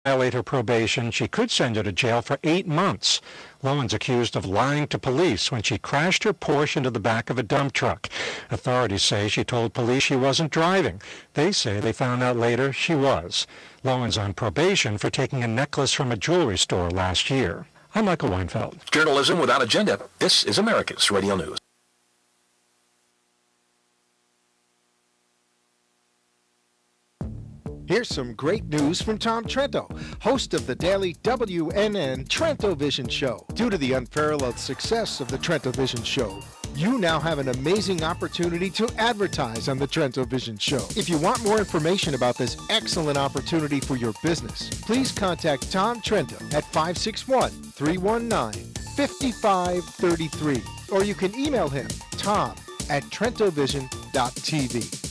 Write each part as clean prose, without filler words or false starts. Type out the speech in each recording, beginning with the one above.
violate her probation, she could send her to jail for 8 months. Lowen's accused of lying to police when she crashed her Porsche into the back of a dump truck. Authorities say she told police she wasn't driving. They say they found out later she was. Lowen's on probation for taking a necklace from a jewelry store last year. I'm Michael Weinfeld. Journalism without agenda. This is America's Radio News. Here's some great news from Tom Trento, host of the daily WNN Trento Vision Show. Due to the unparalleled success of the Trento Vision Show, you now have an amazing opportunity to advertise on the Trento Vision Show. If you want more information about this excellent opportunity for your business, please contact Tom Trento at 561-319-5533, or you can email him, tom@trentovision.tv.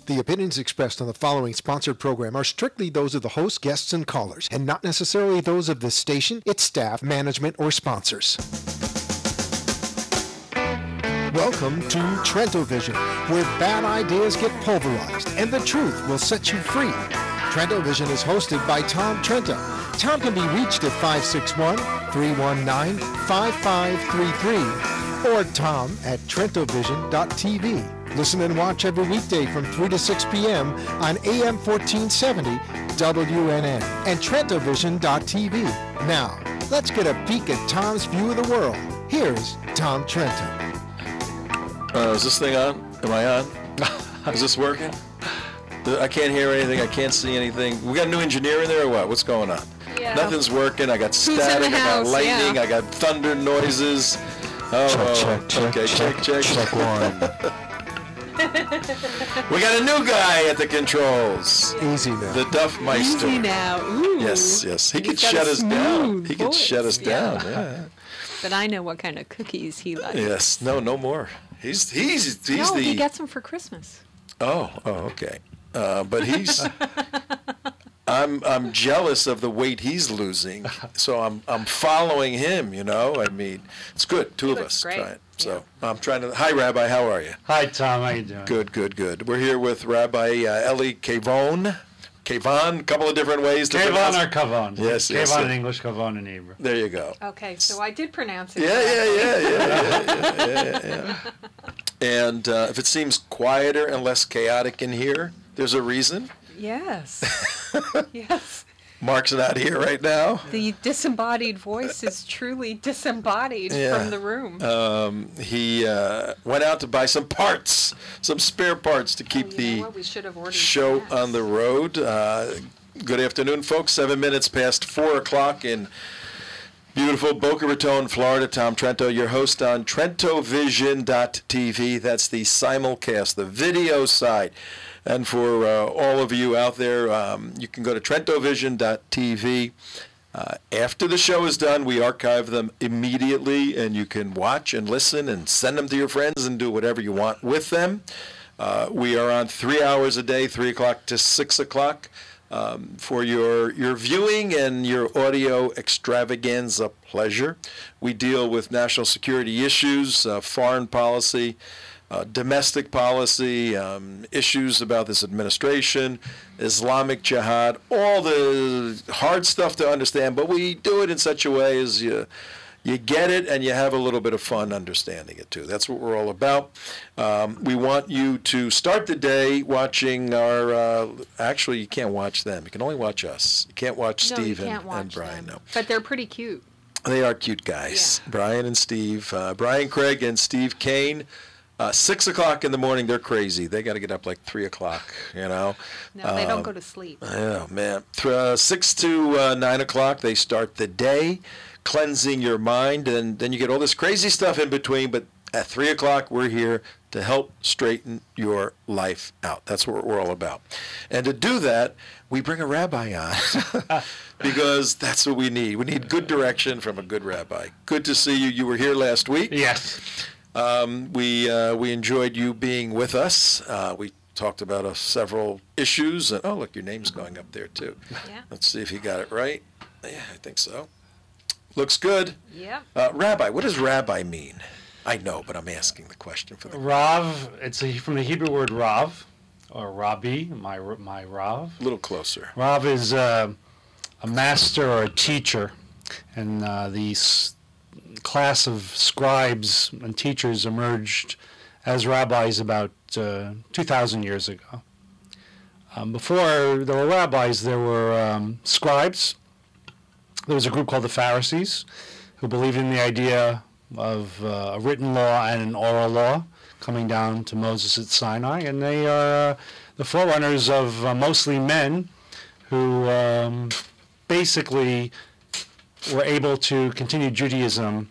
The opinions expressed on the following sponsored program are strictly those of the host, guests, and callers, and not necessarily those of the station, its staff, management, or sponsors. Welcome to Trento Vision, where bad ideas get pulverized and the truth will set you free. Trento Vision is hosted by Tom Trento. Tom can be reached at 561-319-5533 or tom@trentovision.tv. Listen and watch every weekday from 3 to 6 p.m. on AM 1470 WNN and trentovision.tv. Now, let's get a peek at Tom's view of the world. Here's Tom Trento. Is this thing on? Am I on? Is this working? I can't hear anything. I can't see anything. We got a new engineer in there or what? What's going on? Yeah. Nothing's working. I got static. I got lightning. Yeah. I got thunder noises. Check one. We got a new guy at the controls. Easy now. The Duff Meister. Easy now. Ooh. Yes. He can shut us down. He can shut us down. Yeah. But I know what kind of cookies he likes. Yes. No more. He's no, he gets them for Christmas. Oh, okay. But he's. I'm jealous of the weight he's losing, so I'm following him. You know, I mean, it's good. Two of us trying. So I'm trying to. Hi, Rabbi. How are you? Hi, Tom. How you doing? Good. We're here with Rabbi Eli Kavon. Kavon, a couple of different ways to pronounce it. Kavon or Kavon. Yes. Kavon in English, Kavon in Hebrew. There you go. Okay, so I did pronounce it. Yeah. And if it seems quieter and less chaotic in here, there's a reason. Yes. Yes. Mark's not here right now. The disembodied voice is truly disembodied from the room. He went out to buy some parts, some spare parts to keep the show on the road. Good afternoon, folks. 7 minutes past 4 o'clock in beautiful Boca Raton, Florida. Tom Trento, your host on TrentoVision.tv. That's the simulcast, the video side. And for all of you out there, you can go to TrentoVision.tv. After the show is done, we archive them immediately, and you can watch and listen and send them to your friends and do whatever you want with them. We are on 3 hours a day, 3 o'clock to 6 o'clock, for your viewing and your audio extravaganza pleasure. We deal with national security issues, foreign policy, domestic policy, issues about this administration, Islamic jihad, all the hard stuff to understand, but we do it in such a way as you get it and you have a little bit of fun understanding it too. That's what we're all about. We want you to start the day watching our, actually you can't watch them, you can only watch us. You can't watch Steve and Brian. No. But they're pretty cute. They are cute guys. Yeah. Brian and Steve, Brian Craig and Steve Kane. 6 o'clock in the morning, they're crazy. They got to get up like 3 o'clock, you know. No, they don't go to sleep. Oh, man. 6 to 9 o'clock, they start the day, cleansing your mind, and then you get all this crazy stuff in between, but at 3 o'clock, we're here to help straighten your life out. That's what we're all about. And to do that, we bring a rabbi on because that's what we need. We need good direction from a good rabbi. Good to see you. You were here last week. Yes. We enjoyed you being with us. We talked about several issues. And, oh, look, your name's going up there, too. Yeah. Let's see if you got it right. Yeah, I think so. Looks good. Yeah. Rabbi, what does rabbi mean? I know, but I'm asking the question for the Rav, it's from the Hebrew word Rav. or Rabbi, my Rav. A little closer. Rav is a master or a teacher, and the class of scribes and teachers emerged as rabbis about 2,000 years ago. Before there were rabbis, there were scribes. There was a group called the Pharisees, who believed in the idea of a written law and an oral law coming down to Moses at Sinai, and they are the forerunners of mostly men who basically were able to continue Judaism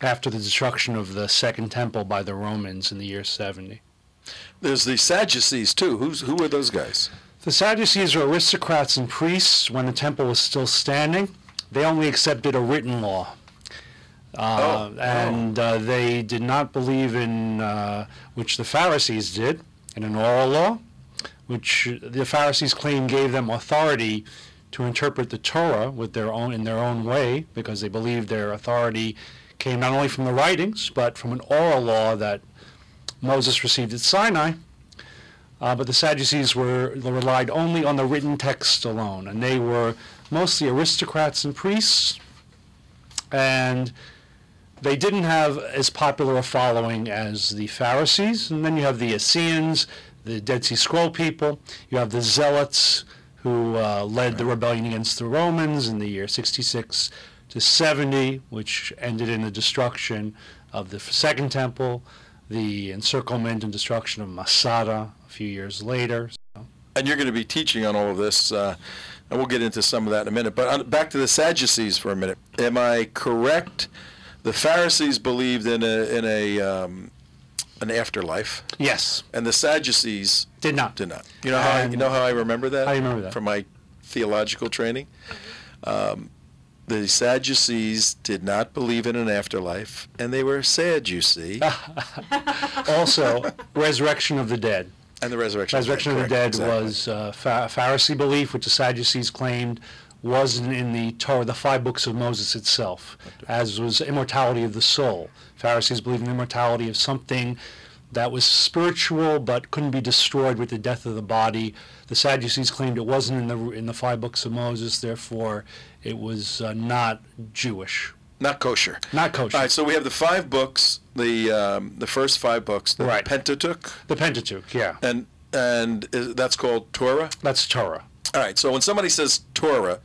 after the destruction of the Second Temple by the Romans in the year 70. There's the Sadducees, too. Who were those guys? The Sadducees were aristocrats and priests when the temple was still standing. They only accepted a written law. They did not believe in, which the Pharisees did, in an oral law, which the Pharisees claimed gave them authority to interpret the Torah in their own way, because they believed their authority came not only from the writings, but from an oral law that Moses received at Sinai. But the Sadducees relied only on the written text alone, and they were mostly aristocrats and priests, and they didn't have as popular a following as the Pharisees. And then you have the Essenes, the Dead Sea Scroll people. You have the Zealots, who led the rebellion against the Romans in the year 66 to 70, which ended in the destruction of the Second Temple, the encirclement and destruction of Masada a few years later. And you're going to be teaching on all of this, and we'll get into some of that in a minute. But back to the Sadducees for a minute. Am I correct? The Pharisees believed in an afterlife. Yes. And the Sadducees did not. You know how I remember that? I remember that from my theological training. The Sadducees did not believe in an afterlife, and they were sad, you see. Also, resurrection of the dead. And the resurrection of the dead was Pharisee belief, which the Sadducees claimed wasn't in the Torah, the 5 books of Moses itself, as was immortality of the soul. Pharisees believed in the immortality of something that was spiritual but couldn't be destroyed with the death of the body. The Sadducees claimed it wasn't in the 5 books of Moses, therefore it was not Jewish. Not kosher. Not kosher. All right, so we have the 5 books, the first 5 books, the Pentateuch. The Pentateuch, yeah. And that's called Torah? That's Torah. All right, so when somebody says Torah,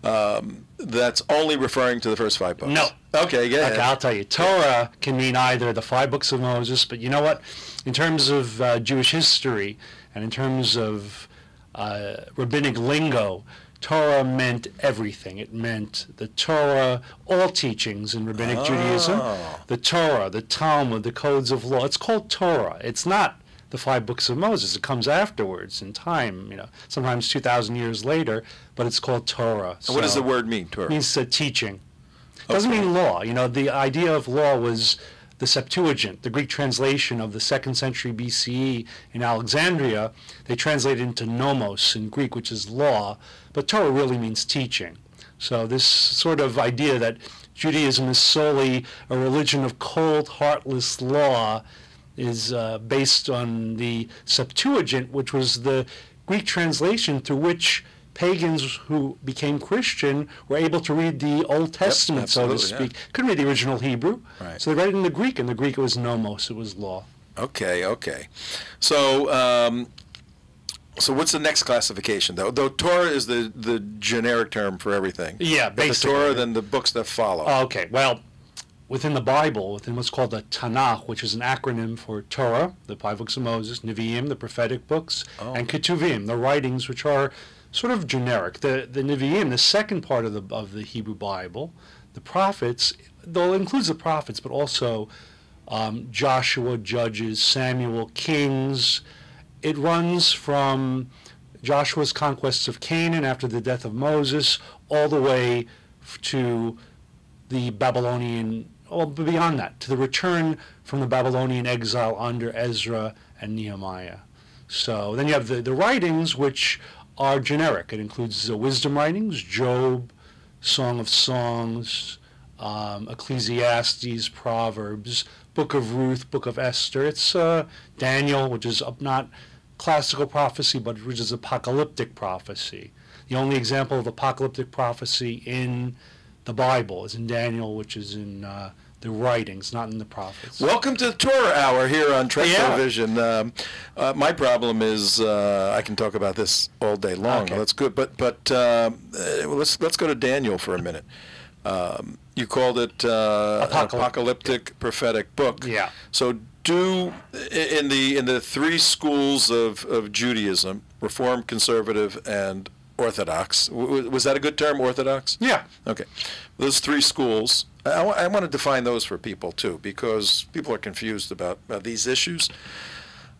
that's only referring to the first 5 books? No. Okay, go ahead. Okay, I'll tell you. Torah can mean either the 5 books of Moses, but you know what? In terms of Jewish history and in terms of rabbinic lingo, Torah meant everything. It meant the Torah, all teachings in rabbinic Judaism, the Torah, the Talmud, the codes of law. It's called Torah. It's not the 5 books of Moses. It comes afterwards in time, sometimes 2,000 years later, but it's called Torah. And what does the word mean, Torah? It means teaching. It doesn't mean law. The idea of law was the Septuagint, the Greek translation of the 2nd century BCE in Alexandria. They translated into nomos in Greek, which is law, but Torah really means teaching. So this sort of idea that Judaism is solely a religion of cold, heartless law is based on the Septuagint, which was the Greek translation through which pagans who became Christian were able to read the Old Testament, so to speak. Couldn't read the original Hebrew, so they read it in the Greek, and the Greek it was nomos, it was law. Okay. So so what's the next classification, though? Though Torah is the generic term for everything. Yeah, basically. The Torah, then the books that follow. Okay, well, within the Bible, within what's called the Tanakh, which is an acronym for Torah, the 5 books of Moses, Nevi'im, the prophetic books, and Ketuvim, the writings, which are sort of generic. The Nevi'im, the second part of the Hebrew Bible, the prophets, though it includes the prophets, but also Joshua, Judges, Samuel, Kings. It runs from Joshua's conquests of Canaan after the death of Moses all the way to the Babylonian, beyond that, to the return from the Babylonian exile under Ezra and Nehemiah. So then you have the writings, which are generic. It includes the wisdom writings, Job, Song of Songs, Ecclesiastes, Proverbs, Book of Ruth, Book of Esther. It's Daniel, which is not classical prophecy, but which is apocalyptic prophecy. The only example of apocalyptic prophecy in the Bible is in Daniel, which is in the writings, not in the prophets. Welcome to the Torah Hour here on Trento Vision. My problem is I can talk about this all day long. Okay. That's good, but let's go to Daniel for a minute. You called it an apocalyptic prophetic book. Yeah. So in the three schools of Judaism, Reform, Conservative, and Orthodox. Was that a good term, Orthodox? Yeah. Okay. Those three schools, I want to define those for people too, because people are confused about these issues.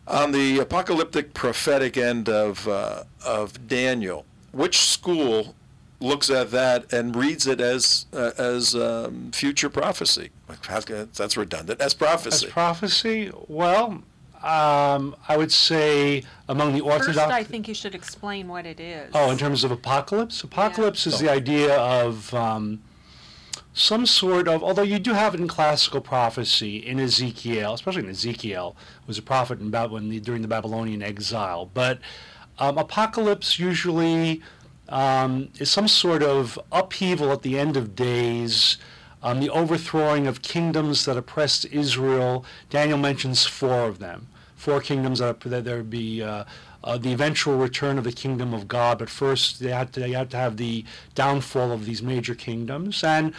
On the apocalyptic prophetic end of Daniel, which school looks at that and reads it as future prophecy? That's redundant. As prophecy. As prophecy? Well, I would say among the Orthodox... First, I think you should explain what it is. Oh, in terms of apocalypse? Apocalypse is the idea of some sort of, although you do have it in classical prophecy in Ezekiel, especially in Ezekiel, who was a prophet during the Babylonian exile. But apocalypse usually is some sort of upheaval at the end of days, the overthrowing of kingdoms that oppressed Israel. Daniel mentions 4 of them. 4 kingdoms that there would be the eventual return of the kingdom of God, but first they had to have the downfall of these major kingdoms. And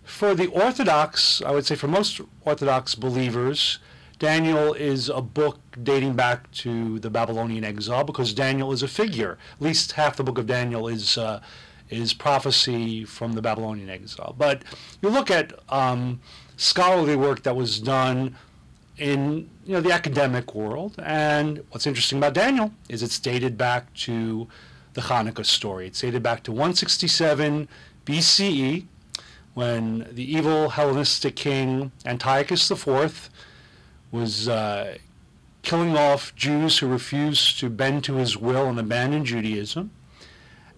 for the Orthodox, I would say for most Orthodox believers, Daniel is a book dating back to the Babylonian exile, because Daniel is a figure. At least half the book of Daniel is prophecy from the Babylonian exile. But you look at scholarly work that was done in the academic world, and what's interesting about Daniel is it's dated back to the Hanukkah story. It's dated back to 167 BCE, when the evil Hellenistic king Antiochus IV was killing off Jews who refused to bend to his will and abandon Judaism.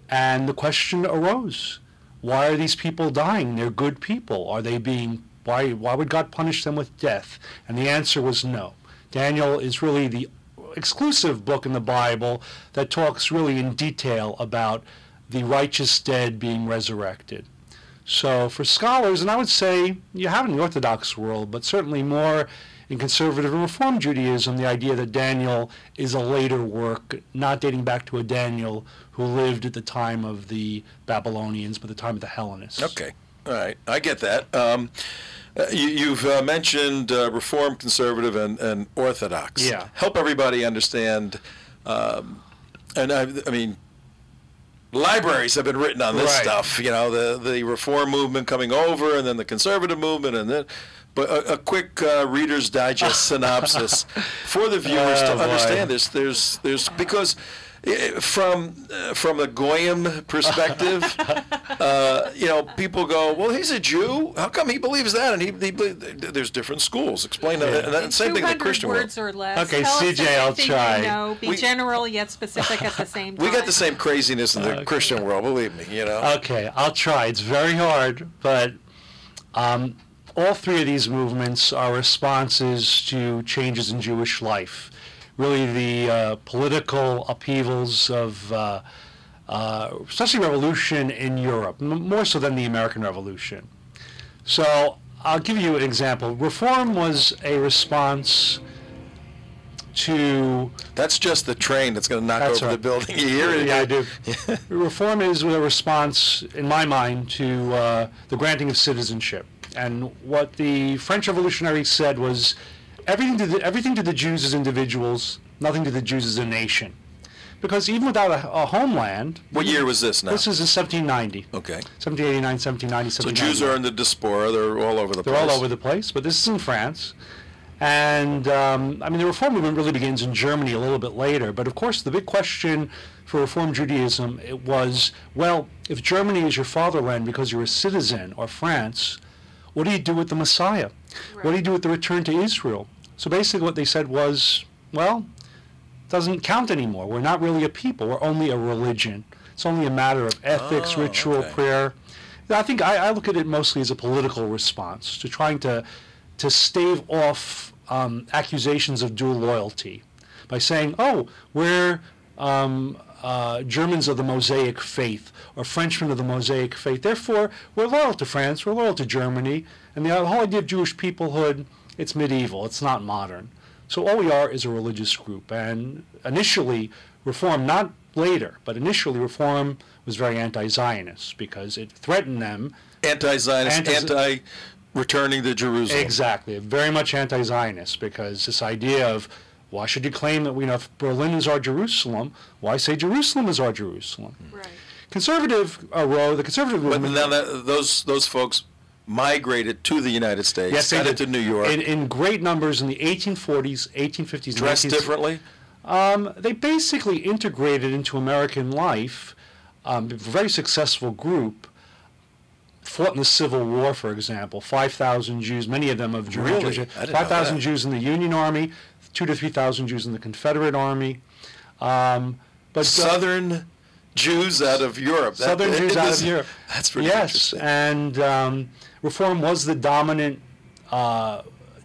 And the question arose, why are these people dying? They're good people. Are they being, why would God punish them with death? And the answer was no. Daniel is really the exclusive book in the Bible that talks really in detail about the righteous dead being resurrected. So for scholars, and I would say you have it in the Orthodox world, but certainly more in Conservative and Reform Judaism, the idea that Daniel is a later work, not dating back to a Daniel who lived at the time of the Babylonians, but the time of the Hellenists. Okay. All right. I get that. You've mentioned Reform, Conservative, and Orthodox. Yeah. Help everybody understand. And I mean, libraries have been written on this stuff. The Reform movement coming over, and then the Conservative movement, and then. But a quick Reader's Digest synopsis for the viewers to understand this. There's because from the Goyim perspective, people go, well, he's a Jew. How come he believes that? And there's different schools. Explain that. And that's same thing in the Christian world. 200 words or less. Okay, Tell CJ, I'll try. Be general yet specific at the same time. We got the same craziness in the Christian world. Believe me. Okay, I'll try. It's very hard, but. All 3 of these movements are responses to changes in Jewish life. Really the political upheavals of, especially revolution in Europe, more so than the American Revolution. So I'll give you an example. Reform was a response to... That's just the train that's going to knock over the building. You hear it? Yeah, I do. Reform is a response, in my mind, to the granting of citizenship. And what the French revolutionaries said was, everything to the Jews as individuals, nothing to the Jews as a nation. Because even without a homeland... What year was this now? This is in 1790. Okay. 1789, 1790, 1790. So Jews are in the diaspora. They're all over the place. They're all over the place, but this is in France. And, the Reform movement really begins in Germany a little bit later. But, of course, the big question for Reform Judaism was, well, if Germany is your fatherland because you're a citizen, or France... What do you do with the Messiah? Right. What do you do with the return to Israel? So basically what they said was, well, it doesn't count anymore. We're not really a people. We're only a religion. It's only a matter of ethics, ritual, prayer. I think I look at it mostly as a political response to trying to stave off accusations of dual loyalty. by saying, oh, we're Germans of the Mosaic faith or Frenchmen of the Mosaic faith. Therefore, we're loyal to France, we're loyal to Germany, and the whole idea of Jewish peoplehood, it's medieval, it's not modern. So all we are is a religious group. And initially, Reform, not later, but initially Reform was very anti-Zionist because it threatened them. Anti-Zionist, anti-returning to Jerusalem. Exactly, very much anti-Zionist because this idea of why should you claim that if Berlin is our Jerusalem, why say Jerusalem is our Jerusalem? Right. The conservative movement. But now those folks migrated to the United States, yes, got into New York. In great numbers in the 1840s, 1850s, dressed differently? They basically integrated into American life. A very successful group. Fought in the Civil War, for example. 5,000 Jews, many of them of Jewish. Really? 5,000 Jews in the Union Army, 2,000 to 3,000 Jews in the Confederate Army. But Southern Jews out of Europe. Southern Jews out of Europe. That's pretty interesting. Yes, and Reform was the dominant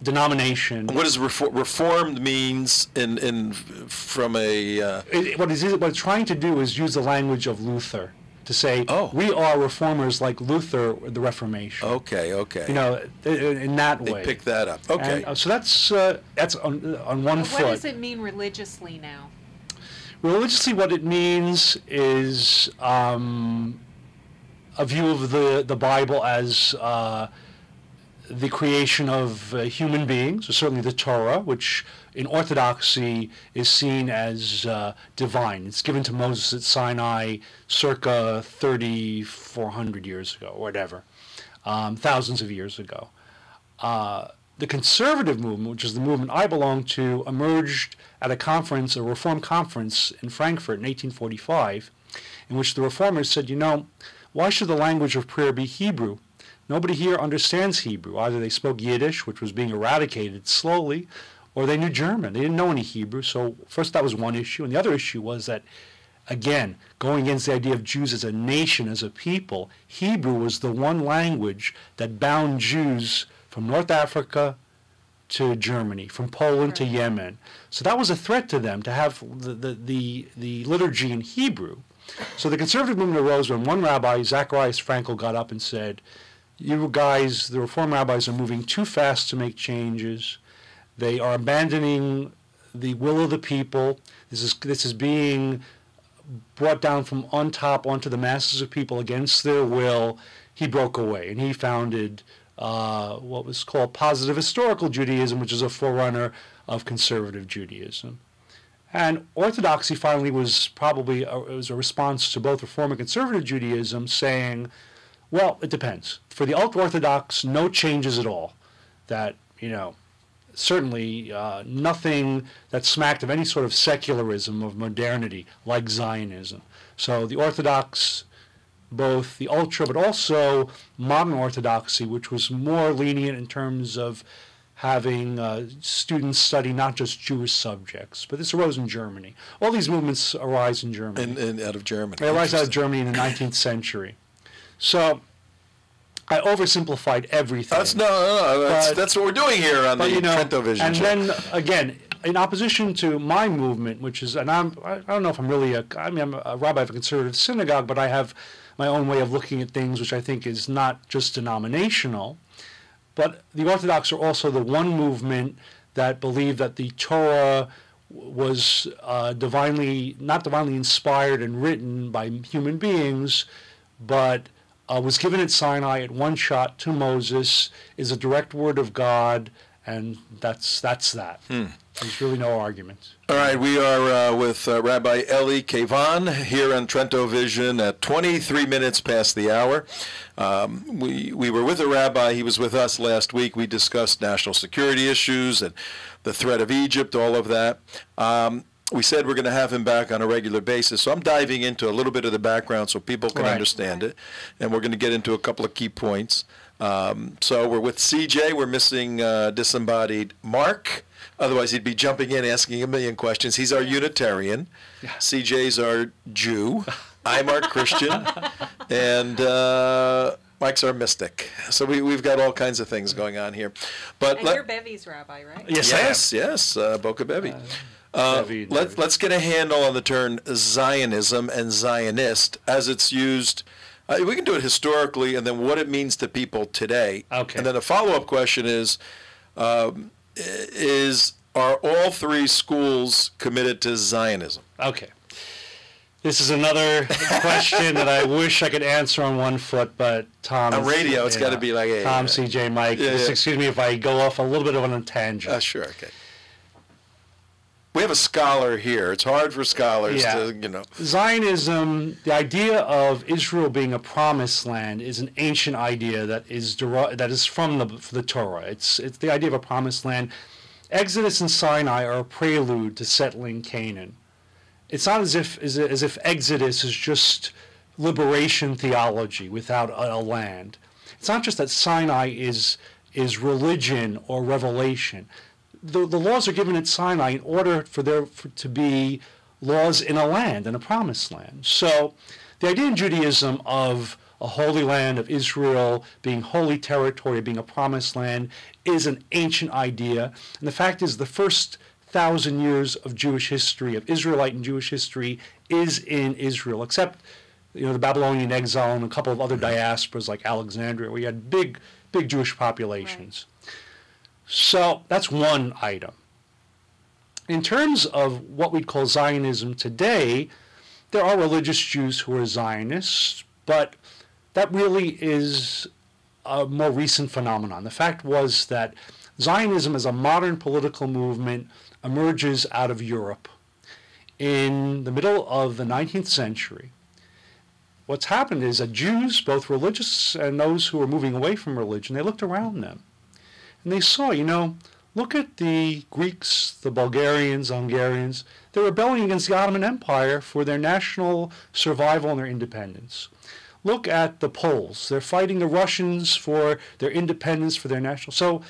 denomination. What does reformed means from a? What it's trying to do is use the language of Luther to say we are reformers like Luther, the Reformation. Okay. You know, in that way. They pick that up. Okay. And, so that's on one foot. What does it mean religiously now? Religiously, what it means is a view of the Bible as the creation of human beings, or certainly the Torah, which in Orthodoxy is seen as divine. It's given to Moses at Sinai circa 3,400 years ago, or whatever, thousands of years ago. The conservative movement, which is the movement I belong to, emerged at a conference, a Reform conference in Frankfurt in 1845, in which the Reformers said, you know, why should the language of prayer be Hebrew? Nobody here understands Hebrew. Either they spoke Yiddish, which was being eradicated slowly, or they knew German. They didn't know any Hebrew. So first that was one issue. And the other issue was that, again, going against the idea of Jews as a nation, as a people, Hebrew was the one language that bound Jews from North Africa to Germany, from Poland to Yemen. So that was a threat to them to have the liturgy in Hebrew. So the conservative movement arose when one rabbi, Zacharias Frankel, got up and said, you guys, the Reform rabbis, are moving too fast to make changes. They are abandoning the will of the people. This is being brought down from on top onto the masses of people against their will. He broke away, and he founded what was called Positive Historical Judaism, which is a forerunner of conservative Judaism. And Orthodoxy finally was probably it was a response to both Reform and conservative Judaism, saying, well, it depends. For the ultra-Orthodox, no changes at all. That, you know, certainly nothing that smacked of any sort of secularism, of modernity, like Zionism. So the Orthodox, both the ultra but also modern Orthodoxy, which was more lenient in terms of having students study not just Jewish subjects, but this arose in Germany. All these movements arise in Germany. And out of Germany. They arise out of Germany in the 19th century. So I oversimplified everything. That's that's what we're doing here on the Trento Vision Show. And then again, in opposition to my movement, which is, and I don't know if I'm really I'm a rabbi of a conservative synagogue, but I have my own way of looking at things, which I think is not just denominational. But the Orthodox are also the one movement that believe that the Torah was not divinely inspired and written by human beings, but was given at Sinai at one shot to Moses, is a direct word of God, and that's that. There's really no argument. All right, we are with Rabbi Eli Kavan here on Trento Vision at 23 minutes past the hour. We were with a rabbi. He was with us last week. We discussed national security issues and the threat of Egypt, all of that. We said we're going to have him back on a regular basis. So I'm diving into a little bit of the background so people can understand it. And we're going to get into a couple of key points. So we're with CJ. We're missing disembodied Mark. Otherwise, he'd be jumping in, asking a million questions. He's our Unitarian. Yeah. CJ's our Jew. I'm our Christian. And Mike's our mystic. So we've got all kinds of things going on here. But and you're Bevy's rabbi, right? Yes, Boca Bevy. Let's get a handle on the term Zionism and Zionist as it's used. We can do it historically, and then what it means to people today. Okay. And then a follow-up question is are all three schools committed to Zionism? Okay. This is another question that I wish I could answer on one foot, but Tom... On radio, it's got to be like... Hey, Tom, CJ, Mike, excuse me if I go off a little bit of on a tangent. Sure, okay. We have a scholar here. It's hard for scholars to, Zionism, the idea of Israel being a promised land is an ancient idea that is from the Torah. It's the idea of a promised land. Exodus and Sinai are a prelude to settling Canaan. It's not as if Exodus is just liberation theology without a land. It's not just that Sinai is religion or revelation. The laws are given at Sinai in order for there to be laws in a land, in a promised land. So the idea in Judaism of a holy land, of Israel being holy territory, being a promised land, is an ancient idea. And the fact is the first 1,000 years of Jewish history, of Israelite and Jewish history, is in Israel, except the Babylonian exile and a couple of other diasporas like Alexandria, where you had big Jewish populations. Right. So that's one item. In terms of what we'd call Zionism today, there are religious Jews who are Zionists, but that really is a more recent phenomenon. The fact was that Zionism as a modern political movement emerges out of Europe in the middle of the 19th century. What's happened is that Jews, both religious and those who were moving away from religion, they looked around them. And they saw, look at the Greeks, the Bulgarians, Hungarians. They're rebelling against the Ottoman Empire for their national survival and their independence. Look at the Poles. They're fighting the Russians for their independence, for their national... So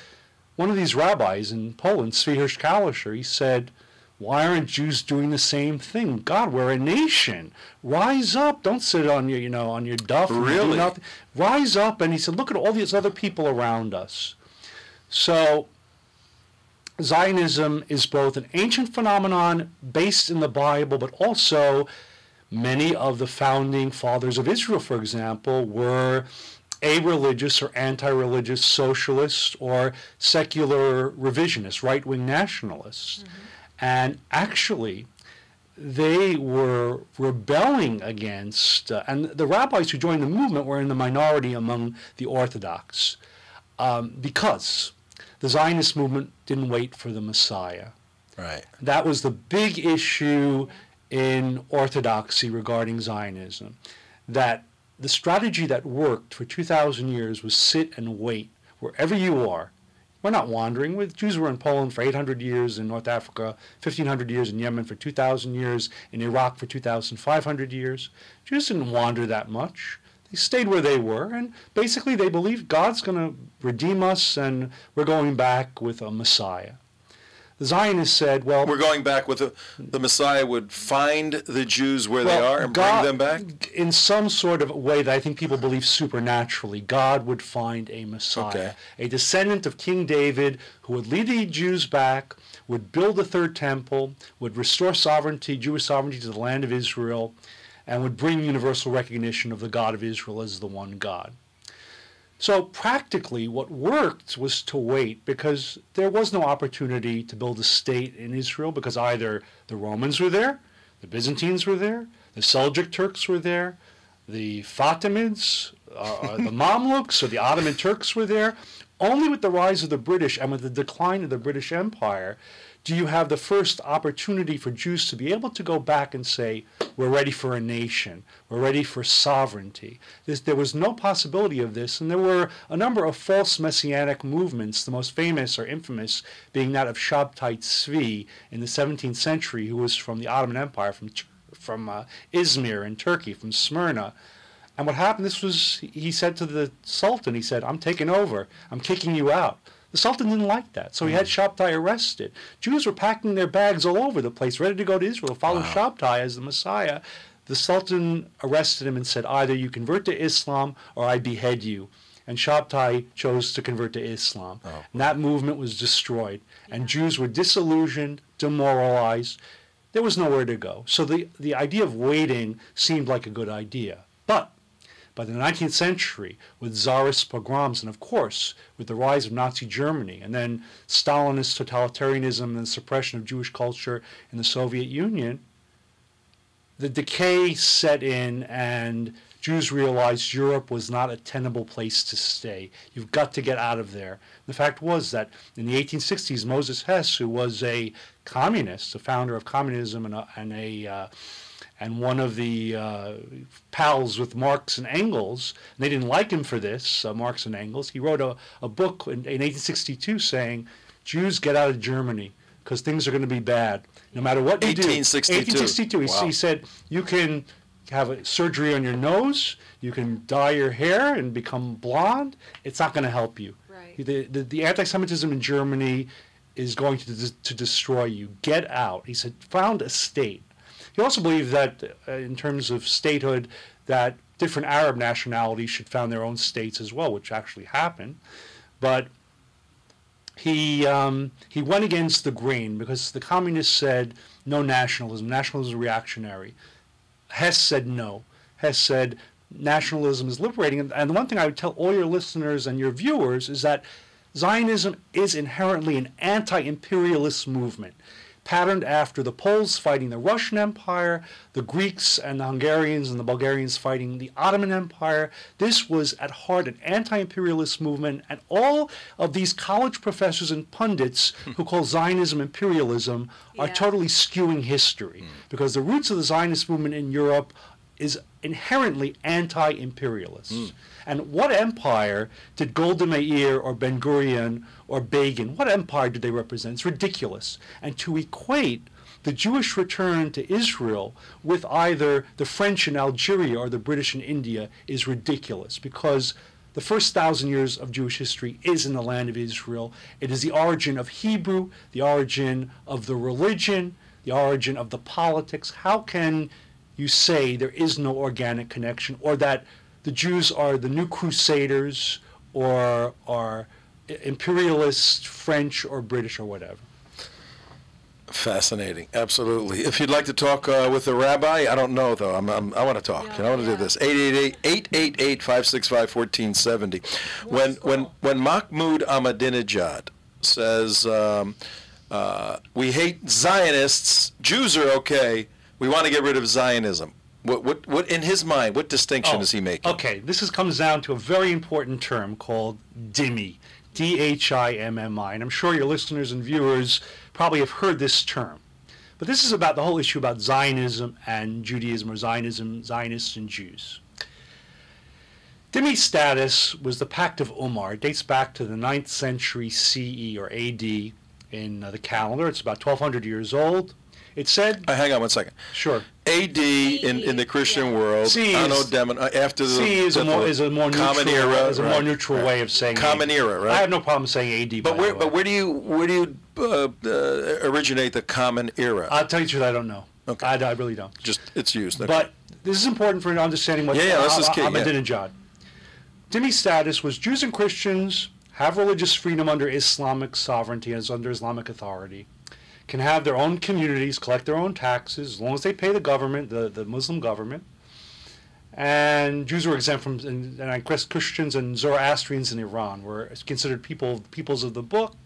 one of these rabbis in Poland, Zvi Hirsch Kalischer, he said, why aren't Jews doing the same thing? God, we're a nation. Rise up. Don't sit on your, on your duff. Really? Do nothing. Rise up. And he said, look at all these other people around us. So Zionism is both an ancient phenomenon based in the Bible, but also many of the founding fathers of Israel, for example, were a-religious or anti-religious socialists or secular revisionists, right-wing nationalists. Mm-hmm. And actually, they were rebelling against, and the rabbis who joined the movement were in the minority among the Orthodox, because the Zionist movement didn't wait for the Messiah. Right. That was the big issue in Orthodoxy regarding Zionism, that the strategy that worked for 2,000 years was sit and wait wherever you are. We're not wandering. Jews were in Poland for 800 years, in North Africa, 1,500 years, in Yemen for 2,000 years, in Iraq for 2,500 years. Jews didn't wander that much. They stayed where they were, and basically they believed God's going to redeem us, and we're going back with a Messiah. The Zionists said, well... We're going back with the Messiah would find the Jews where they are and God, bring them back? In some sort of way that I think people believe supernaturally, God would find a Messiah, a descendant of King David who would lead the Jews back, would build the third temple, would restore sovereignty, Jewish sovereignty to the land of Israel, and would bring universal recognition of the God of Israel as the one God. So practically what worked was to wait, because there was no opportunity to build a state in Israel, because either the Romans were there, the Byzantines were there, the Seljuk Turks were there, the Fatimids, the Mamluks or the Ottoman Turks were there. Only with the rise of the British and with the decline of the British Empire do you have the first opportunity for Jews to be able to go back and say, we're ready for a nation, we're ready for sovereignty. There was no possibility of this, and there were a number of false messianic movements, the most famous or infamous being that of Shabtai Tzvi in the 17th century, who was from the Ottoman Empire, from Izmir in Turkey, from Smyrna. And what happened, he said to the Sultan, he said, I'm taking over, I'm kicking you out. The Sultan didn't like that, so he had Shabtai arrested. Jews were packing their bags all over the place, ready to go to Israel, follow Shabtai as the Messiah. The Sultan arrested him and said, either you convert to Islam or I behead you. and Shabtai chose to convert to Islam. And that movement was destroyed, and Jews were disillusioned, demoralized. There was nowhere to go. So the idea of waiting seemed like a good idea. But by the 19th century, with Tsarist pogroms, and of course, with the rise of Nazi Germany, and then Stalinist totalitarianism and the suppression of Jewish culture in the Soviet Union, the decay set in, and Jews realized Europe was not a tenable place to stay. You've got to get out of there. The fact was that in the 1860s, Moses Hess, who was a communist, a founder of communism and one of the pals with Marx and Engels, and they didn't like him for this, Marx and Engels. He wrote a book in 1862 saying, Jews, get out of Germany because things are going to be bad. No matter what you do. 1862. Wow. He said, you can have a surgery on your nose, you can dye your hair and become blonde. It's not going to help you. Right. The anti-Semitism in Germany is going to destroy you. Get out. He said, found a state. He also believed that in terms of statehood, that different Arab nationalities should found their own states as well, which actually happened. But he went against the grain because the communists said no nationalism. Nationalism is reactionary. Hess said no. Hess said nationalism is liberating. And the one thing I would tell all your listeners and your viewers is that Zionism is inherently an anti-imperialist movement, patterned after the Poles fighting the Russian Empire, the Greeks and the Hungarians and the Bulgarians fighting the Ottoman Empire. This was at heart an anti-imperialist movement, and all of these college professors and pundits who call Zionism imperialism are totally skewing history, because the roots of the Zionist movement in Europe is inherently anti-imperialist. And what empire did Golda Meir or Ben Gurion or Begin, what empire did they represent? It's ridiculous. And to equate the Jewish return to Israel with either the French in Algeria or the British in India is ridiculous, because the first 1,000 years of Jewish history is in the land of Israel. It is the origin of Hebrew, the origin of the religion, the origin of the politics. How can you say there is no organic connection, or that the Jews are the new crusaders or are imperialist French or British or whatever? Fascinating, absolutely. If you'd like to talk with the rabbi, I don't know though. I want to talk. I want to do this. 888-565-1470. When Mahmoud Ahmadinejad says we hate Zionists, Jews are okay, we want to get rid of Zionism. What in his mind, what distinction is he making? Okay, this comes down to a very important term called dhimmi, D-H-I-M-M-I, and I'm sure your listeners and viewers probably have heard this term. But this is about the whole issue about Zionism and Judaism, or Zionism, Zionists and Jews. Dhimmi status was the Pact of Umar. It dates back to the 9th century CE or AD in the calendar. It's about 1,200 years old. It said... hang on one second. Sure. AD in the Christian world, after the C is a more common neutral, era, is a more neutral way of saying common AD. era, right? I have no problem saying AD. But where do you originate the common era? I'll tell you the truth, I don't know. Okay. I really don't. Just it's used. Okay. But this is important for understanding what this is key. Ahmadinejad. Dhimmi status was Jews and Christians have religious freedom under Islamic sovereignty, as under Islamic authority, can have their own communities, collect their own taxes, as long as they pay the government, the Muslim government. And Jews were exempt from, and I guess Christians and Zoroastrians in Iran were considered peoples of the book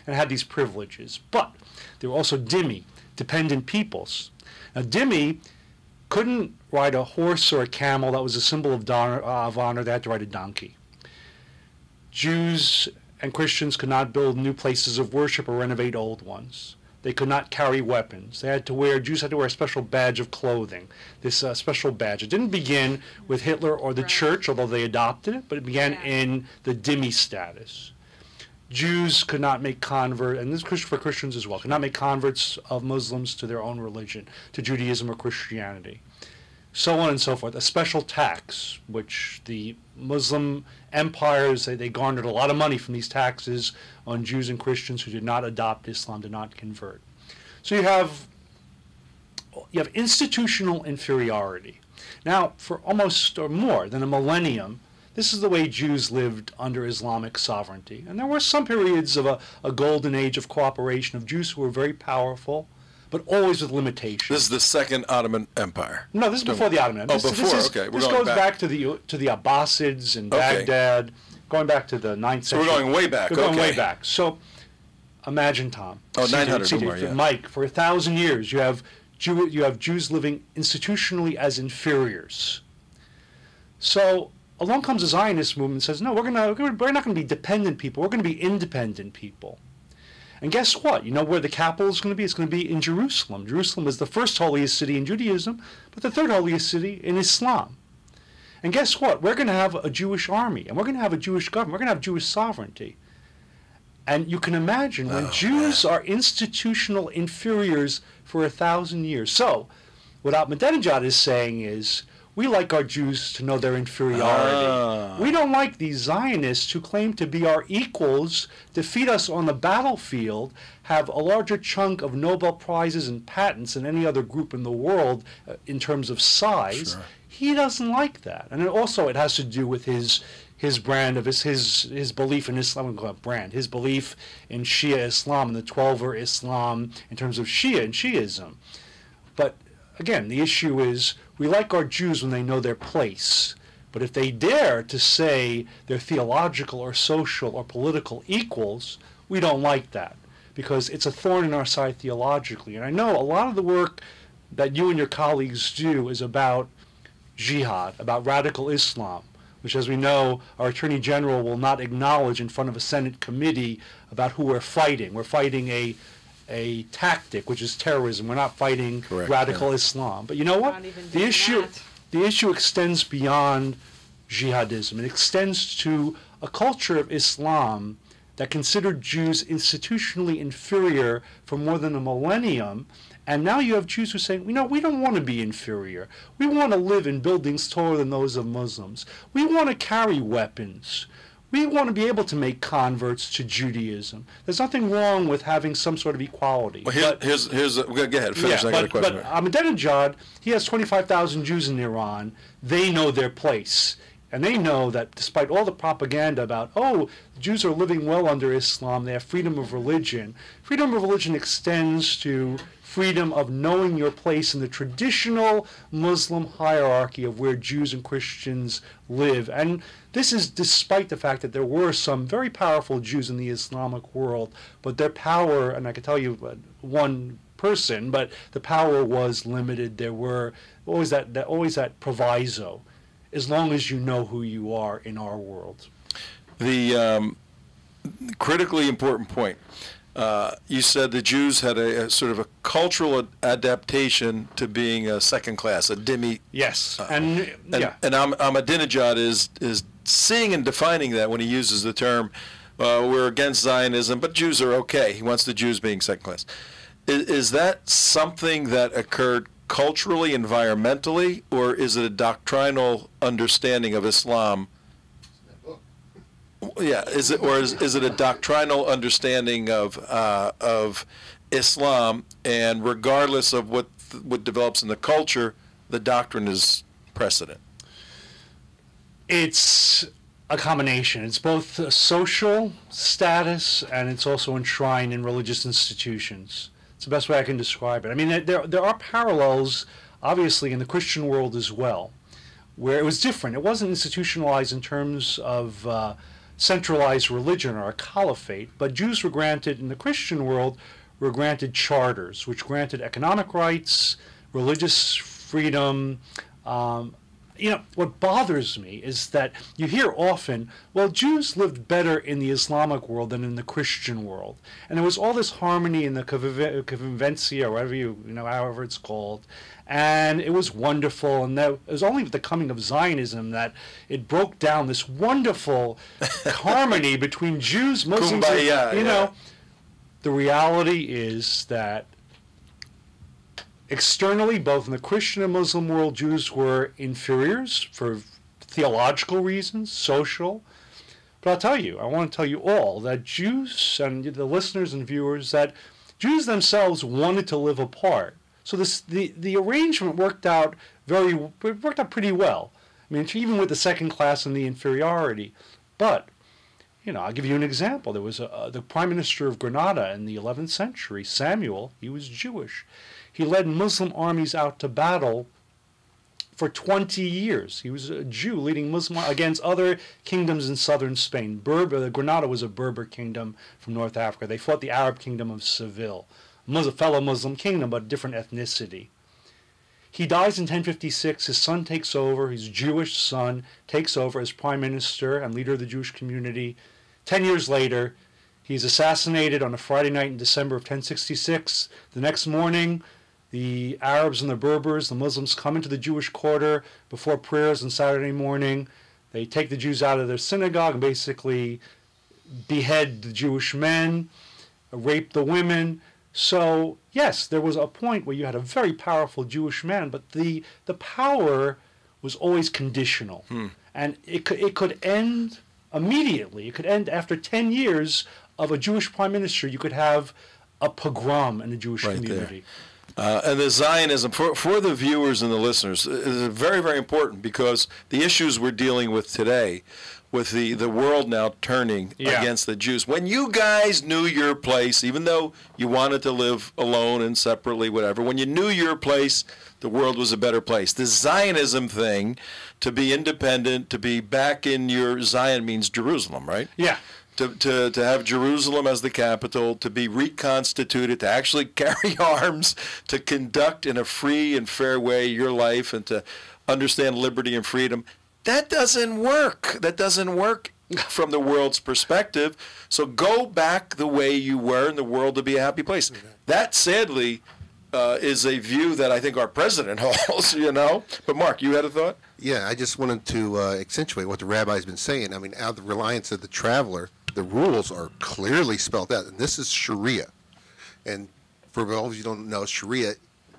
and had these privileges. But there were also dhimmi, dependent peoples. Now dhimmi couldn't ride a horse or a camel. That was a symbol of honor. They had to ride a donkey. Jews and Christians could not build new places of worship or renovate old ones. They could not carry weapons. Jews had to wear a special badge of clothing, this special badge. It didn't begin with Hitler or the church, although they adopted it, but it began in the dhimmi status. Jews could not make converts, and this is for Christians as well, could not make converts of Muslims to their own religion, to Judaism or Christianity. So on and so forth. A special tax, which the Muslim empires, they garnered a lot of money from these taxes on Jews and Christians who did not adopt Islam, did not convert. So you have institutional inferiority. Now, for almost or more than a millennium, This is the way Jews lived under Islamic sovereignty. And there were some periods of a golden age of cooperation of Jews who were very powerful, but always with limitations. This is the Second Ottoman Empire. No, this is before the Ottoman Empire. Oh, before, okay. This goes back to the Abbasids in Baghdad, going back to the 9th century. So we're going way back. We're going way back. So imagine, Tom. Oh, 900 more, yeah. Mike, for 1,000 years, you have Jews living institutionally as inferiors. So along comes the Zionist movement and says, no, we're not going to be dependent people. We're going to be independent people. And guess what? You know where the capital is going to be? It's going to be in Jerusalem. Jerusalem is the first holiest city in Judaism, but the third holiest city in Islam. And guess what? We're going to have a Jewish army, and we're going to have a Jewish government. We're going to have Jewish sovereignty. And you can imagine when Jews are institutional inferiors for 1,000 years. So what Ahmadinejad is saying is, we like our Jews to know their inferiority. We don't like these Zionists who claim to be our equals, defeat us on the battlefield, have a larger chunk of Nobel Prizes and patents than any other group in the world in terms of size. Sure. He doesn't like that. And it has to do with his brand of his belief in Islam, his belief in Shia Islam and the Twelver Islam in terms of Shia and Shiism. But again, the issue is, we like our Jews when they know their place. But if they dare to say they're theological or social or political equals, we don't like that, because it's a thorn in our side theologically. And I know a lot of the work that you and your colleagues do is about jihad, about radical Islam, which, as we know, our Attorney General will not acknowledge in front of a Senate committee about who we're fighting. We're fighting a tactic, which is terrorism. We're not fighting radical Islam. But you know what? The issue extends beyond jihadism. It extends to a culture of Islam that considered Jews institutionally inferior for more than a millennium. And now you have Jews who are saying, we don't want to be inferior. We want to live in buildings taller than those of Muslims. We want to carry weapons. We want to be able to make converts to Judaism. There's nothing wrong with having some sort of equality. Well, go ahead, finish. I got a question. But Ahmadinejad, he has 25,000 Jews in Iran. They know their place. And they know that despite all the propaganda about, Jews are living well under Islam, they have freedom of religion. Freedom of religion extends to freedom of knowing your place in the traditional Muslim hierarchy of where Jews and Christians live. And this is despite the fact that there were some very powerful Jews in the Islamic world, but their power, and I can tell you one person, but the power was limited. There were always that proviso, as long as you know who you are in our world. The critically important point. You said the Jews had a sort of a cultural adaptation to being a second class, a dhimmi. Yes, and Ahmadinejad is seeing and defining that when he uses the term, we're against Zionism, but Jews are okay. He wants the Jews being second class. Is that something that occurred culturally, environmentally, or is it a doctrinal understanding of Islam? Yeah, is it a doctrinal understanding of Islam, and regardless of what develops in the culture, the doctrine is precedent? It's a combination. It's both a social status and it's also enshrined in religious institutions. It's the best way I can describe it. I mean, there are parallels, obviously, in the Christian world as well, where it was different. It wasn't institutionalized in terms of centralized religion or a caliphate, but Jews were granted, in the Christian world, were granted charters, which granted economic rights, religious freedom. What bothers me is that you hear often, well, Jews lived better in the Islamic world than in the Christian world. And there was all this harmony in the convivencia, or whatever however it's called. And it was wonderful. And it was only with the coming of Zionism that it broke down this wonderful harmony between Jews, Muslims, Kumbaya, The reality is that externally, both in the Christian and Muslim world, Jews were inferiors for theological reasons, social. But I want to tell you all that Jews, and the listeners and viewers, that Jews themselves wanted to live apart. So the arrangement worked out pretty well. I mean, even with the second class and the inferiority. But, I'll give you an example. There was the Prime Minister of Granada in the 11th century, Samuel. He was Jewish. He led Muslim armies out to battle for 20 years. He was a Jew leading Muslim against other kingdoms in southern Spain. Granada was a Berber kingdom from North Africa. They fought the Arab kingdom of Seville. Fellow Muslim kingdom, but different ethnicity. He dies in 1056. His son takes over. His Jewish son takes over as prime minister and leader of the Jewish community. 10 years later, he's assassinated on a Friday night in December of 1066. The next morning, the Arabs and the Berbers, the Muslims, come into the Jewish quarter before prayers on Saturday morning. They take the Jews out of their synagogue and basically behead the Jewish men, rape the women. So, yes, there was a point where you had a very powerful Jewish man, but the power was always conditional. And it could end immediately. It could end after 10 years of a Jewish prime minister. You could have a pogrom in the Jewish community. And the Zionism, for the viewers and the listeners, is very, very important because the issues we're dealing with today, with the world now turning against the Jews. When you guys knew your place, even though you wanted to live alone and separately, whatever, when you knew your place, the world was a better place. The Zionism thing, to be independent, to be back in your Zion means Jerusalem, right? Yeah. To have Jerusalem as the capital, to be reconstituted, to actually carry arms, to conduct in a free and fair way your life, and to understand liberty and freedom. That doesn't work. That doesn't work from the world's perspective. So go back the way you were in the world to be a happy place. That, sadly, is a view that I think our president holds, But, Mark, you had a thought? Yeah, I just wanted to accentuate what the rabbi's been saying. I mean, out of the reliance of the traveler, the rules are clearly spelled out, and this is Sharia. And for all of you who don't know, Sharia,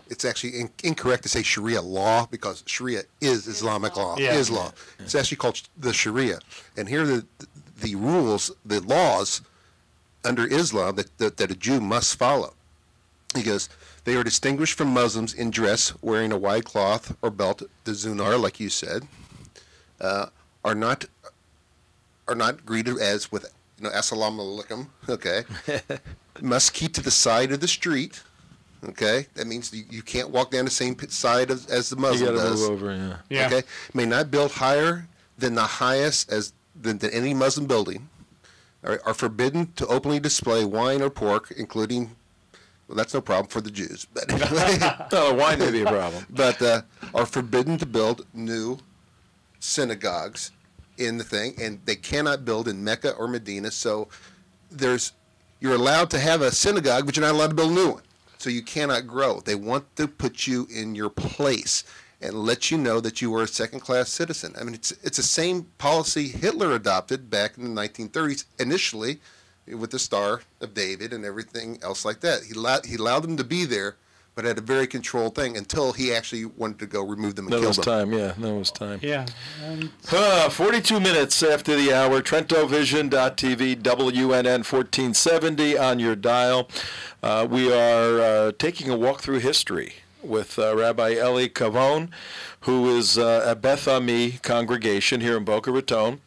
it's actually incorrect to say Sharia law because Sharia is Islamic law, Islam. It's actually called the Sharia. And here are the rules, the laws under Islam that a Jew must follow. He goes, they are distinguished from Muslims in dress, wearing a wide cloth or belt, the zunar, like you said, are not greeted as with assalamu alaikum, okay? Must keep to the side of the street, okay? That means you can't walk down the same side as the Muslim does. You gotta move over, yeah. Okay? May not build higher than the highest than any Muslim building. Are forbidden to openly display wine or pork, including. Well, that's no problem for the Jews, but no, wine may be a problem. But are forbidden to build new synagogues in the thing, and they cannot build in Mecca or Medina. So you're allowed to have a synagogue, but you're not allowed to build a new one. So you cannot grow. They want to put you in your place and let you know that you are a second-class citizen. I mean, it's the same policy Hitler adopted back in the 1930s initially, with the Star of David and everything else like that. He allowed them to be there, but had a very controlled thing until he actually wanted to go remove them and kill them. That was time. Yeah. 42 minutes after the hour, TrentoVision.tv, WNN 1470 on your dial. We are taking a walk through history with Rabbi Eli Kavon, who is at Beth Ami congregation here in Boca Raton.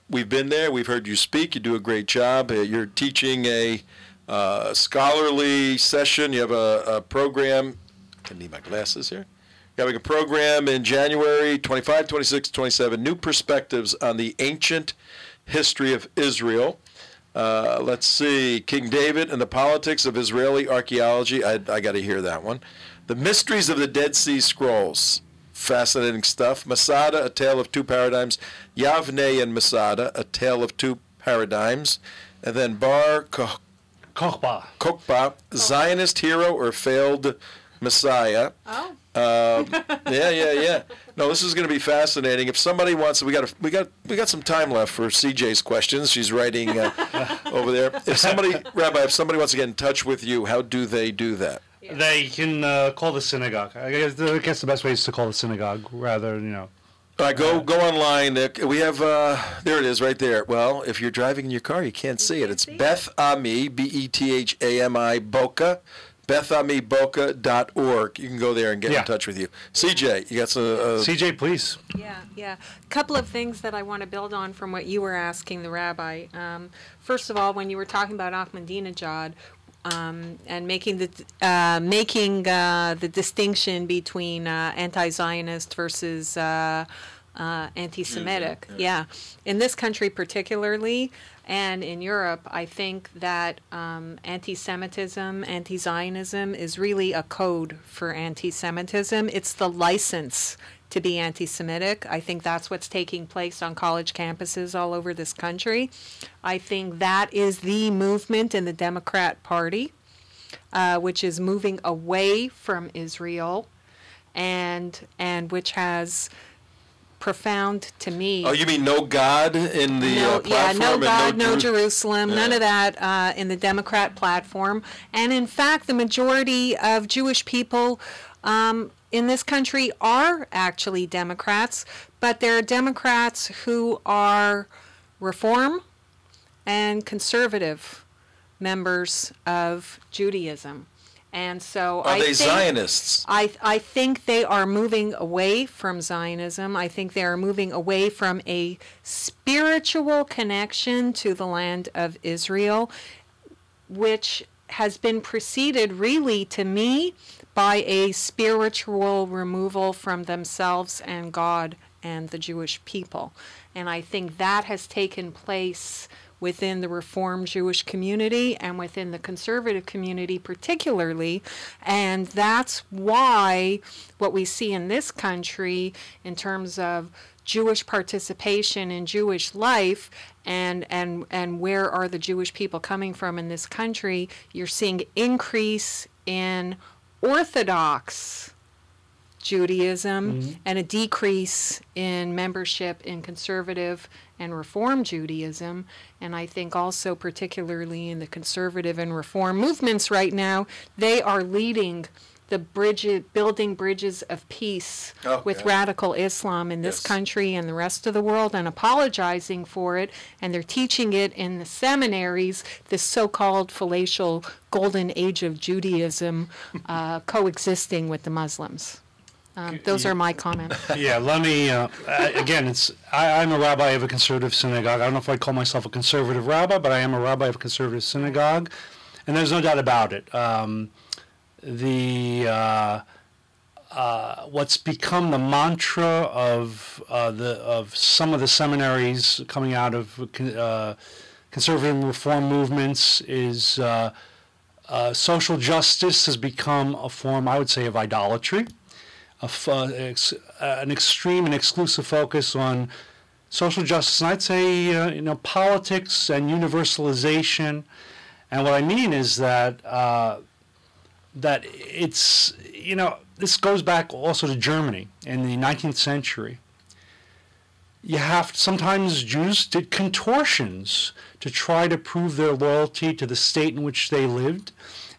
We've been there. We've heard you speak. You do a great job. You're teaching a scholarly session. You have a program. I need my glasses here. You're having a program in January 25, 26, 27, New Perspectives on the Ancient History of Israel. Let's see. King David and the Politics of Israeli Archaeology. I got to hear that one. The Mysteries of the Dead Sea Scrolls. Fascinating stuff. Masada, A Tale of Two Paradigms. Yavne and Masada, A Tale of Two Paradigms. And then Bar Kokhba, Zionist Hero or Failed Messiah. Oh. Yeah. No, this is going to be fascinating. If somebody wants, we got some time left for CJ's questions. She's writing over there. Rabbi, if somebody wants to get in touch with you, how do they do that? They can call the synagogue. I guess the best way is to call the synagogue rather, All right, go online. We have, there it is right there. Well, if you're driving in your car, you can't see it. It's Beth Ami, Bethami, Boca, bethamiboca.org. You can go there and get in touch with you. CJ, you got some... CJ, please. Yeah. A couple of things that I want to build on from what you were asking the rabbi. First of all, when you were talking about Ahmadinejad and making the distinction between anti-Zionist versus anti-Semitic. Yeah. In this country particularly, and in Europe, I think that anti-Semitism, anti-Zionism is really a code for anti-Semitism. It's the license to be anti-Semitic. I think that's what's taking place on college campuses all over this country. I think that is the movement in the Democrat Party, which is moving away from Israel and which has profound to me. Oh, you mean no God in the platform? Yeah, no God, no Jerusalem, none of that in the Democrat platform. And in fact, the majority of Jewish people in this country are actually Democrats, but they're Democrats who are reform and conservative members of Judaism. And so are they Zionists? I think they are moving away from Zionism. I think they are moving away from a spiritual connection to the land of Israel, which has been preceded really to me by a spiritual removal from themselves and God and the Jewish people. And I think that has taken place within the Reformed Jewish community and within the conservative community particularly. And that's why what we see in this country in terms of Jewish participation in Jewish life and where are the Jewish people coming from in this country, you're seeing increase in Orthodox Judaism and a decrease in membership in conservative and Reform Judaism. And I think also particularly in the conservative and Reform movements right now, they are leading the building bridges of peace with radical Islam in this country and the rest of the world and apologizing for it. And they're teaching it in the seminaries, this so-called palatial golden age of Judaism coexisting with the Muslims. Those are my comments. Yeah, let me, again, I'm a rabbi of a conservative synagogue. I don't know if I'd call myself a conservative rabbi, but I am a rabbi of a conservative synagogue. And there's no doubt about it. What's become the mantra of some of the seminaries coming out of conservative and reform movements is social justice has become a form, I would say, of idolatry. An extreme and exclusive focus on social justice, and I'd say politics and universalization. And what I mean is that that it's this goes back also to Germany in the 19th century. Sometimes Jews did contortions to try to prove their loyalty to the state in which they lived,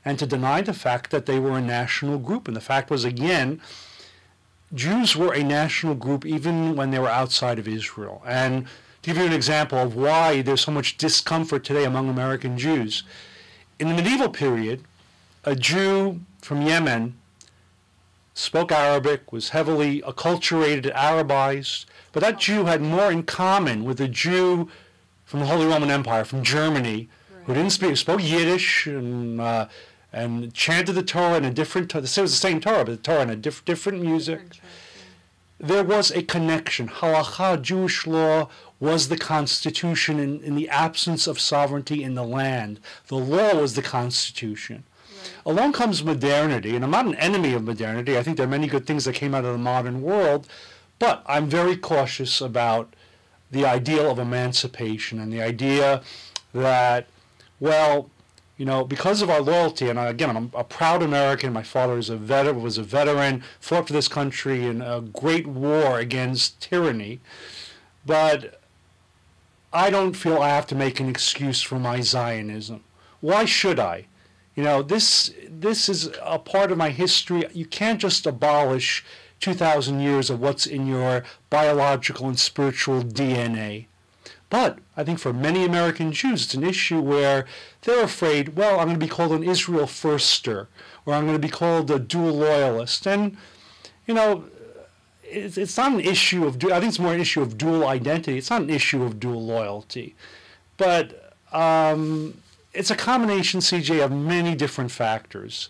and to deny the fact that they were a national group. And the fact was, again, Jews were a national group even when they were outside of Israel. And to give you an example of why there's so much discomfort today among American Jews, in the medieval period, a Jew from Yemen spoke Arabic, was heavily acculturated, Arabized, but that Jew had more in common with a Jew from the Holy Roman Empire, from Germany, who didn't spoke Yiddish and chanted the Torah in a different, it was the same Torah, but the Torah in a different music. There was a connection. Halakha, Jewish law, was the constitution in the absence of sovereignty in the land. The law was the constitution. Along comes modernity, and I'm not an enemy of modernity. I think there are many good things that came out of the modern world, but I'm very cautious about the ideal of emancipation and the idea that, well, because of our loyalty, and again, I'm a proud American. My father was a veteran, fought for this country in a great war against tyranny. But I don't feel I have to make an excuse for my Zionism. Why should I? This is a part of my history. You can't just abolish 2,000 years of what's in your biological and spiritual DNA. But I think for many American Jews, it's an issue where they're afraid, well, I'm going to be called an Israel firster, or I'm going to be called a dual loyalist. And, you know, it's not an issue of, I think it's more an issue of dual identity. It's not an issue of dual loyalty. But it's a combination, CJ, of many different factors.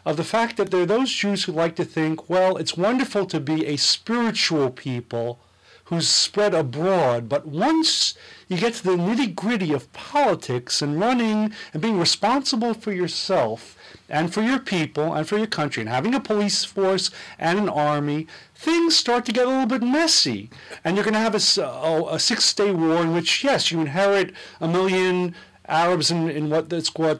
Of the fact that there are those Jews who like to think, well, it's wonderful to be a spiritual people who's spread abroad, but once you get to the nitty-gritty of politics and running and being responsible for yourself and for your people and for your country and having a police force and an army, things start to get a little bit messy. And you're going to have a six-day war in which, yes, you inherit 1 million Arabs in what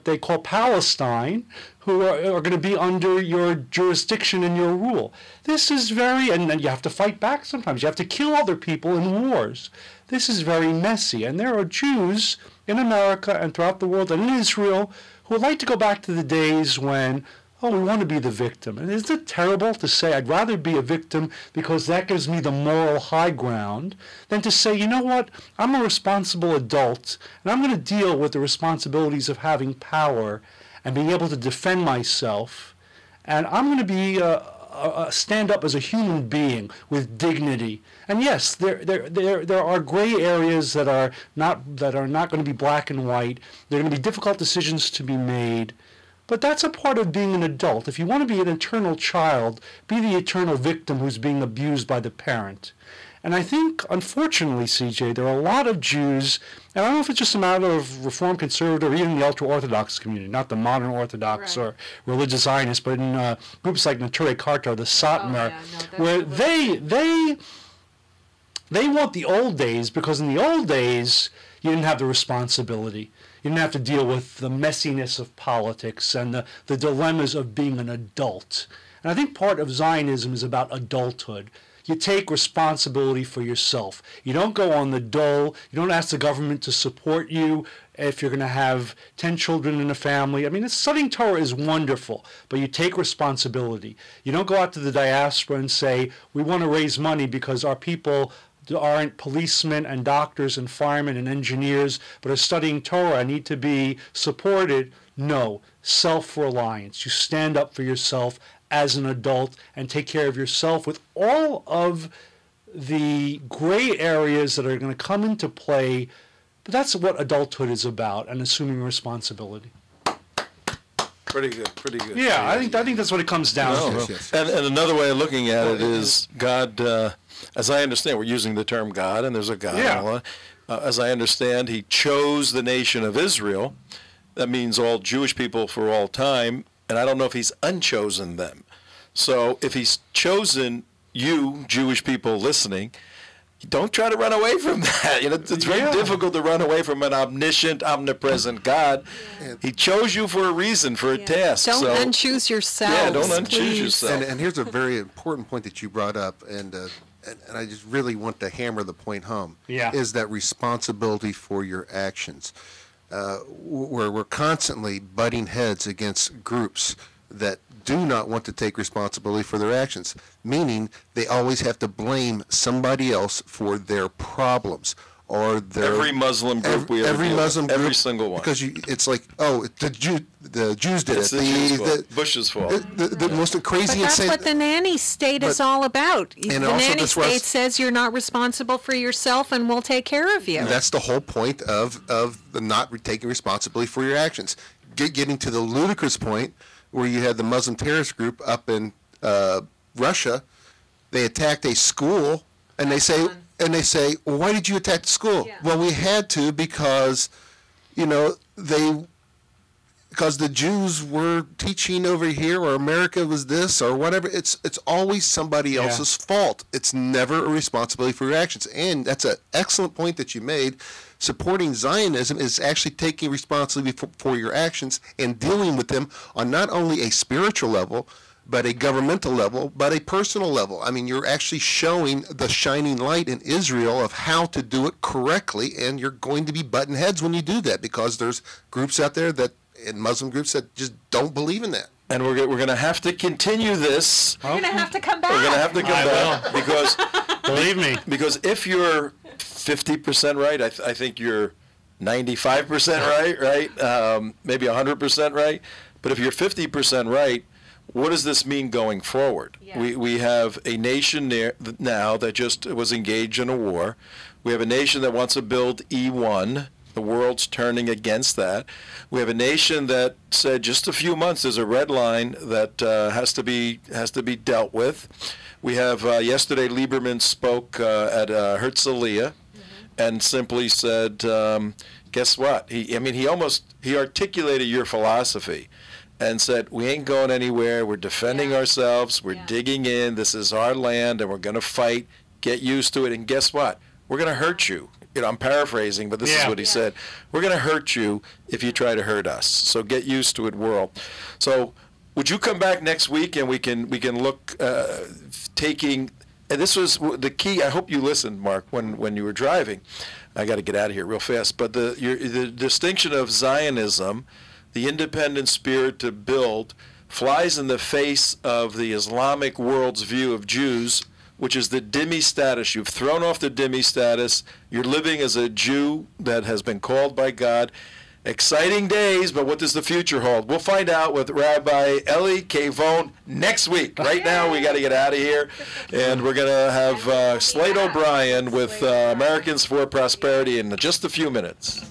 they call Palestine, who are going to be under your jurisdiction and your rule. This is and you have to fight back sometimes. You have to kill other people in wars. This is very messy. And there are Jews in America and throughout the world and in Israel who would like to go back to the days when, oh, we want to be the victim. And isn't it terrible to say I'd rather be a victim because that gives me the moral high ground than to say, you know what, I'm a responsible adult and I'm going to deal with the responsibilities of having power and being able to defend myself, and I'm going to be stand up as a human being with dignity. And yes, there are gray areas that are not going to be black and white. There are going to be difficult decisions to be made. But that's a part of being an adult. If you want to be an eternal child, be the eternal victim who's being abused by the parent. And I think, unfortunately, CJ, there are a lot of Jews, and I don't know if it's just a matter of Reform Conservative or even the ultra-Orthodox community, not the modern Orthodox or religious Zionists, but in groups like Neturei Karta, the Satmar, where they want the old days, because in the old days, you didn't have the responsibility. You didn't have to deal with the messiness of politics and the dilemmas of being an adult. And I think part of Zionism is about adulthood. You take responsibility for yourself. You don't go on the dole. You don't ask the government to support you if you're going to have 10 children in a family. I mean, studying Torah is wonderful, but you take responsibility. You don't go out to the diaspora and say, we want to raise money because our people aren't policemen and doctors and firemen and engineers, but are studying Torah and need to be supported. No, self-reliance. You stand up for yourself as an adult and take care of yourself with all of the gray areas that are going to come into play. But that's what adulthood is about, and assuming responsibility. Pretty good, pretty good. Yeah, I think that's what it comes down to. Yes. And another way of looking at it is God, as I understand, we're using the term God, and there's a God. Yeah. As I understand, he chose the nation of Israel. That means all Jewish people for all time. And I don't know if he's unchosen them. So if he's chosen you, Jewish people listening, don't try to run away from that. You know, it's very difficult to run away from an omniscient, omnipresent God. He chose you for a reason, for a task. Don't unchoose yourself. Yeah, don't unchoose yourself. And here's a very important point that you brought up, and I just really want to hammer the point home. Yeah. Is that responsibility for your actions. We're constantly butting heads against groups that do not want to take responsibility for their actions, meaning they always have to blame somebody else for their problems or their Every Muslim group we ever every deal with, Muslim every group, single one. because it's like, oh, the Jews did It's it. the Jews' fault. Bush's fault. The most crazy But that's insane. what the nanny state is all about. The and also nanny that's where state says you're not responsible for yourself and we'll take care of you. And that's the whole point of the not taking responsibility for your actions. Getting to the ludicrous point where you had the Muslim terrorist group up in Russia, they attacked a school, and they say, well, why did you attack the school? Yeah. Well, we had to because, because the Jews were teaching over here, or America was this, or whatever. It's always somebody else's fault. It's never a responsibility for your actions. And that's an excellent point that you made. Supporting Zionism is actually taking responsibility for your actions and dealing with them on not only a spiritual level, but a governmental level, but a personal level. I mean, you're actually showing the shining light in Israel of how to do it correctly, and you're going to be butting heads when you do that, because there's groups out there in Muslim groups that just don't believe in that. And we're going to have to continue this. You're going to have to come back. We're going to have to come back will. because Believe me. Because if you're 50% right. I think you're 95% right? Maybe 100% right. But if you're 50% right, what does this mean going forward? Yeah. We have a nation now that just was engaged in a war. We have a nation that wants to build E1. The world's turning against that. We have a nation that said just a few months there's a red line that has to be dealt with. We have yesterday Lieberman spoke at Herzliya and simply said, guess what? He articulated your philosophy and said, we ain't going anywhere. We're defending ourselves. We're digging in. This is our land, and we're going to fight. Get used to it. And guess what? We're going to hurt you. I'm paraphrasing, but this is what he said. We're going to hurt you if you try to hurt us. So get used to it, world. So would you come back next week and we can look taking. And this was the key. I hope you listened, Mark, when you were driving. I got to get out of here real fast. But the distinction of Zionism, the independent spirit to build, flies in the face of the Islamic world's view of Jews, which is the dhimmi status. You've thrown off the dhimmi status. You're living as a Jew that has been called by God. Exciting days, but what does the future hold? We'll find out with Rabbi Eli Kavon next week. Right now, we got to get out of here, and we're going to have Slade O'Brien with Americans for Prosperity in just a few minutes.